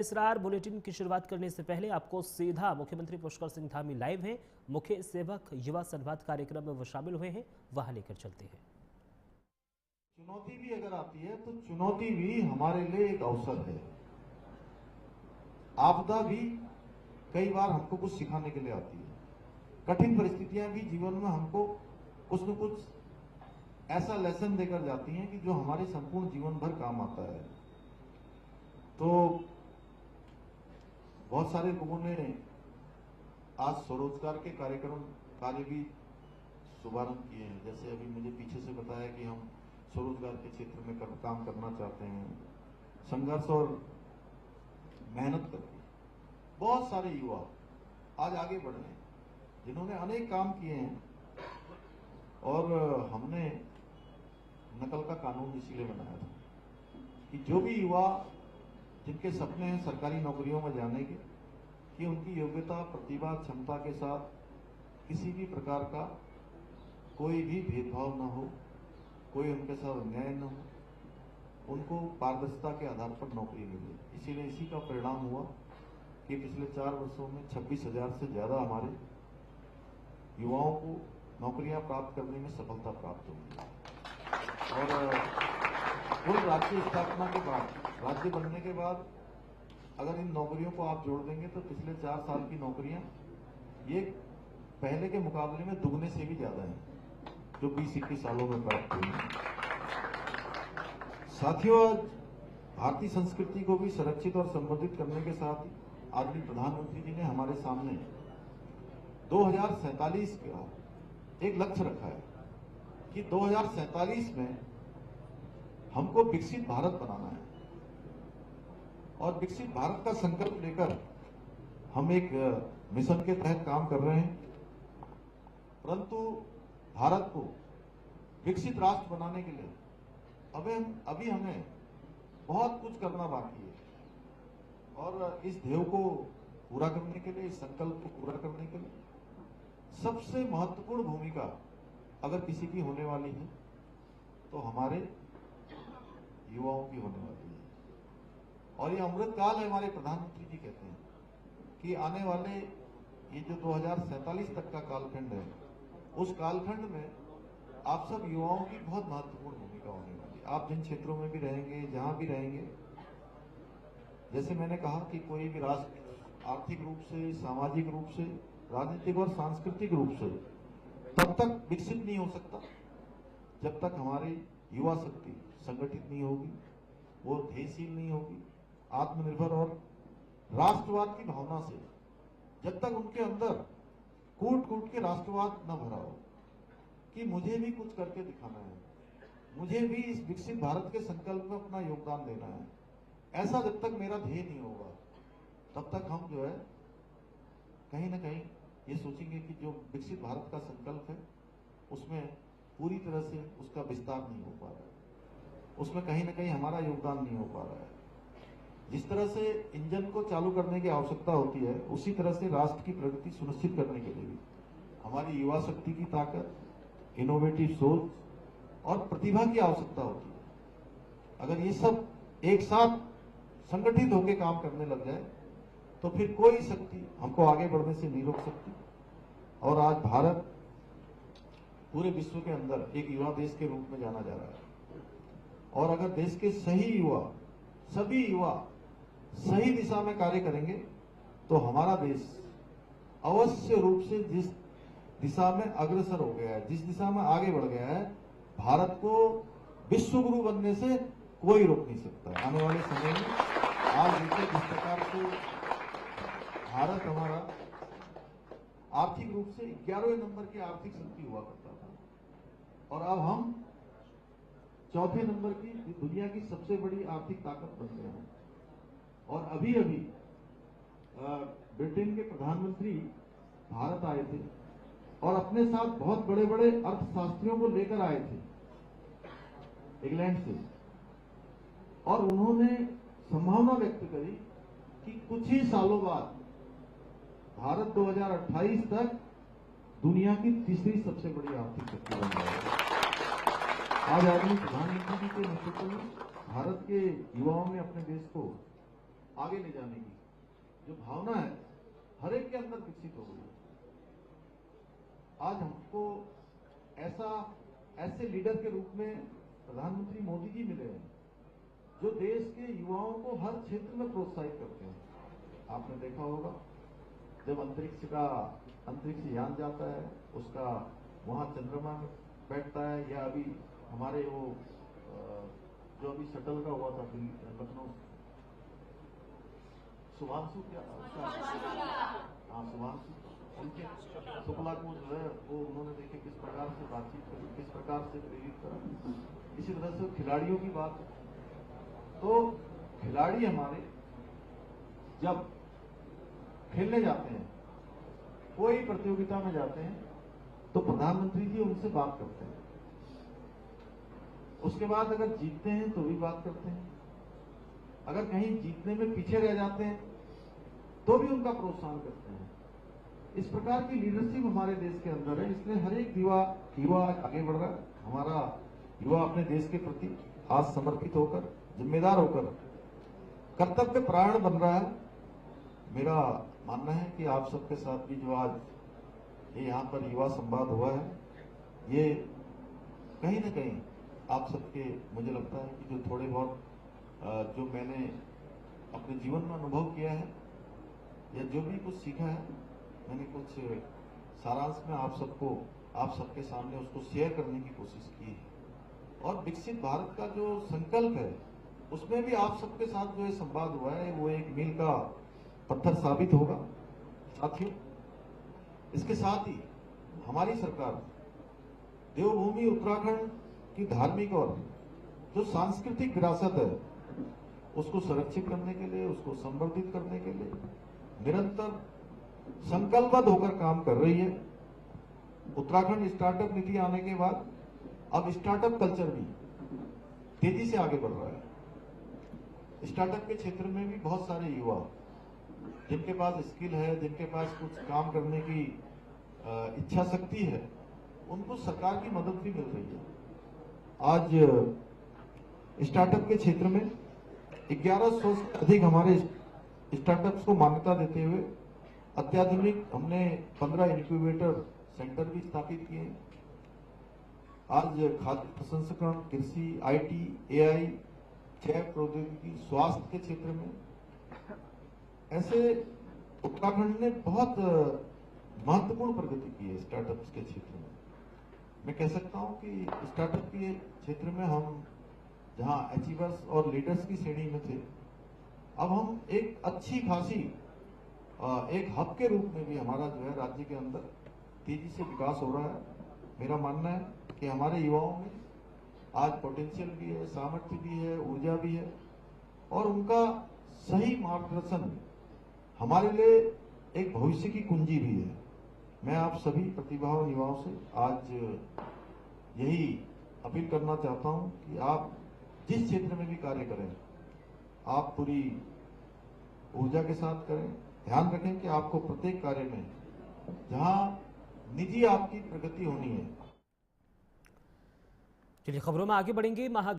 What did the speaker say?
इसरार bulletin की शुरुआत करने से पहले आपको सीधा मुख्यमंत्री पुष्कर सिंह धामी लाइव हैं। मुख्य सेवक युवा संवाद कार्यक्रम में वो शामिल हुए हैं, वहां लेकर चलते हैं। चुनौती भी अगर आती है तो चुनौती भी हमारे लिए एक अवसर है। आपदा भी कई बार हमको कुछ सिखाने के लिए आती है। कठिन परिस्थितियां भी जीवन में हमको कुछ न कुछ ऐसा लेसन देकर जाती हैं कि जो हमारे संपूर्ण जीवन भर काम आता है। तो बहुत सारे लोगों ने आज स्वरोजगार के कार्यक्रम कार्य भी शुभारंभ किए हैं। जैसे अभी मुझे पीछे से बताया कि हम स्वरोजगार के क्षेत्र में काम करना चाहते हैं। संघर्ष और मेहनत करके बहुत सारे युवा आज आगे बढ़ रहे हैं, जिन्होंने अनेक काम किए हैं। और हमने नकल का कानून इसीलिए बनाया था कि जो भी युवा जिनके सपने हैं सरकारी नौकरियों में जाने के, कि उनकी योग्यता, प्रतिभा, क्षमता के साथ किसी भी प्रकार का कोई भी भेदभाव न हो, कोई उनके साथ अन्याय न हो, उनको पारदर्शिता के आधार पर नौकरी मिले। इसीलिए इसी का परिणाम हुआ कि पिछले 4 वर्षों में 26,000 से ज्यादा हमारे युवाओं को नौकरियां प्राप्त करने में सफलता प्राप्त हुई। और कुल राज्य स्थापना के बाद, राज्य बनने के बाद अगर इन नौकरियों को आप जोड़ देंगे तो पिछले 4 साल की नौकरियां ये पहले के मुकाबले में दुगने से भी ज्यादा हैं, जो 20-21 सालों में प्राप्त हुई है। साथियों, आज भारतीय संस्कृति को भी संरक्षित और संवर्धित करने के साथ ही आदरणीय प्रधानमंत्री जी ने हमारे सामने 2047 का एक लक्ष्य रखा है कि 2047 में हमको विकसित भारत बनाना है। और विकसित भारत का संकल्प लेकर हम एक मिशन के तहत काम कर रहे हैं। परंतु भारत को विकसित राष्ट्र बनाने के लिए अभी हमें बहुत कुछ करना बाकी है। और इस ध्येय को पूरा करने के लिए, इस संकल्प को पूरा करने के लिए सबसे महत्वपूर्ण भूमिका अगर किसी की होने वाली है तो हमारे युवाओं की होने वाली है। और ये अमृत काल है, हमारे प्रधानमंत्री जी कहते हैं कि आने वाले ये जो 2047 तक का कालखंड है, उस कालखंड में आप सब युवाओं की बहुत महत्वपूर्ण भूमिका होने वाली है। आप जिन क्षेत्रों में भी रहेंगे, जहां भी रहेंगे, जैसे मैंने कहा कि कोई भी राष्ट्र आर्थिक रूप से, सामाजिक रूप से, राजनीतिक और सांस्कृतिक रूप से तब तक विकसित नहीं हो सकता जब तक हमारी युवा शक्ति संगठित नहीं होगी, वो ध्येयशील नहीं होगी, आत्मनिर्भर और राष्ट्रवाद की भावना से जब तक उनके अंदर कूट कूट के राष्ट्रवाद न भरा हो कि मुझे भी कुछ करके दिखाना है, मुझे भी इस विकसित भारत के संकल्प में अपना योगदान देना है, ऐसा जब तक मेरा ध्येय नहीं होगा तब तक हम जो है कहीं ना कहीं ये सोचेंगे कि जो विकसित भारत का संकल्प है उसमें पूरी तरह से उसका विस्तार नहीं हो पा रहा है, उसमें कहीं ना कहीं हमारा योगदान नहीं हो पा रहा है। जिस तरह से इंजन को चालू करने की आवश्यकता होती है, उसी तरह से राष्ट्र की प्रगति सुनिश्चित करने के लिए भी हमारी युवा शक्ति की ताकत, इनोवेटिव सोच और प्रतिभा की आवश्यकता होती है। अगर ये सब एक साथ संगठित होकर काम करने लग जाए तो फिर कोई शक्ति हमको आगे बढ़ने से नहीं रोक सकती। और आज भारत पूरे विश्व के अंदर एक युवा देश के रूप में जाना जा रहा है। और अगर देश के सही युवा, सभी युवा सही दिशा में कार्य करेंगे तो हमारा देश अवश्य रूप से जिस दिशा में अग्रसर हो गया है, जिस दिशा में आगे बढ़ गया है, भारत को विश्व गुरु बनने से कोई रोक नहीं सकता। आने वाले समय में आज देखिए जिस प्रकार से भारत हमारा आर्थिक रूप से 11वें नंबर की आर्थिक शक्ति हुआ करता था और अब हम 4थे नंबर की दुनिया की सबसे बड़ी आर्थिक ताकत बन गए हैं। और अभी अभी ब्रिटेन के प्रधानमंत्री भारत आए थे और अपने साथ बहुत बड़े बड़े अर्थशास्त्रियों को लेकर आए थे इंग्लैंड से, और उन्होंने संभावना व्यक्त करी कि कुछ ही सालों बाद भारत 2028 तक दुनिया की तीसरी सबसे बड़ी आर्थिक शक्ति बन जाएगी। आज आदरणीय प्रधानमंत्री जी के नेतृत्व में भारत के युवाओं ने अपने देश को आगे ले जाने की जो भावना है हर एक के अंदर विकसित हो गई है। आज हमको ऐसे लीडर के रूप में प्रधानमंत्री मोदी जी मिले हैं जो देश के युवाओं को हर क्षेत्र में प्रोत्साहित करते हैं। आपने देखा होगा जब अंतरिक्ष यान जाता है, उसका वहां चंद्रमा में बैठता है, या अभी हमारे वो जो अभी शटल का हुआ था लखनऊ, शुभांशु उनके शुक्ला को जो है वो उन्होंने देखे किस प्रकार से बातचीत करी, किस प्रकार से प्रेरित करा। इसी तरह से खिलाड़ियों की बात, तो खिलाड़ी हमारे जब खेलने जाते हैं, कोई प्रतियोगिता में जाते हैं, तो प्रधानमंत्री जी उनसे बात करते हैं। उसके बाद अगर जीतते हैं तो भी बात करते हैं, अगर कहीं जीतने में पीछे रह जाते हैं तो भी उनका प्रोत्साहन करते हैं। इस प्रकार की लीडरशिप हमारे देश के अंदर है, इसलिए हर एक युवा आगे बढ़ रहा है। हमारा युवा अपने देश के प्रति आज समर्पित होकर, जिम्मेदार होकर कर्तव्य परायण बन रहा है। मेरा मानना है कि आप सबके साथ भी जो आज ये यहाँ पर युवा संवाद हुआ है, ये कहीं न कहीं आप सबके, मुझे लगता है कि जो थोड़े बहुत जो मैंने अपने जीवन में अनुभव किया है या जो भी कुछ सीखा है, मैंने कुछ सारांश में आप सबके सामने उसको शेयर करने की कोशिश की है। और विकसित भारत का जो संकल्प है उसमें भी आप सबके साथ जो ये संवाद हुआ है वो एक मील का पत्थर साबित होगा। साथियों, इसके साथ ही हमारी सरकार देवभूमि उत्तराखंड की धार्मिक और जो सांस्कृतिक विरासत है उसको संरक्षित करने के लिए, उसको संवर्धित करने के लिए निरंतर संकल्पबद्ध होकर काम कर रही है। उत्तराखंड स्टार्टअप नीति आने के बाद अब स्टार्टअप कल्चर भी तेजी से आगे बढ़ रहा है। स्टार्टअप के क्षेत्र में भी बहुत सारे युवा जिनके पास स्किल है, जिनके पास कुछ काम करने की इच्छा शक्ति है, उनको सरकार की मदद भी मिल रही है। आज स्टार्टअप के क्षेत्र में 1100 से अधिक हमारे स्टार्टअप्स को मान्यता देते हुए अत्याधुनिक हमने 15 इंक्यूबेटर सेंटर भी स्थापित किए हैं। आज खाद्य प्रसंस्करण, कृषि, आईटी, एआई, जैव प्रौद्योगिकी, स्वास्थ्य के क्षेत्र में ऐसे उत्तराखंड ने बहुत महत्वपूर्ण प्रगति की है स्टार्टअप्स के क्षेत्र में। मैं कह सकता हूं कि स्टार्टअप के क्षेत्र में हम जहां अचीवर्स और लीडर्स की श्रेणी में थे, अब हम एक अच्छी खासी एक हब के रूप में भी हमारा जो है राज्य के अंदर तेजी से विकास हो रहा है। मेरा मानना है कि हमारे युवाओं में आज पोटेंशियल भी है, सामर्थ्य भी है, ऊर्जा भी है, और उनका सही मार्गदर्शन हमारे लिए एक भविष्य की कुंजी भी है। मैं आप सभी प्रतिभावान युवाओं से आज यही अपील करना चाहता हूं कि आप जिस क्षेत्र में भी कार्य करें, आप पूरी ऊर्जा के साथ करें। ध्यान रखें कि आपको प्रत्येक कार्य में जहां निजी आपकी प्रगति होनी है। चलिए खबरों में आगे बढ़ेंगे।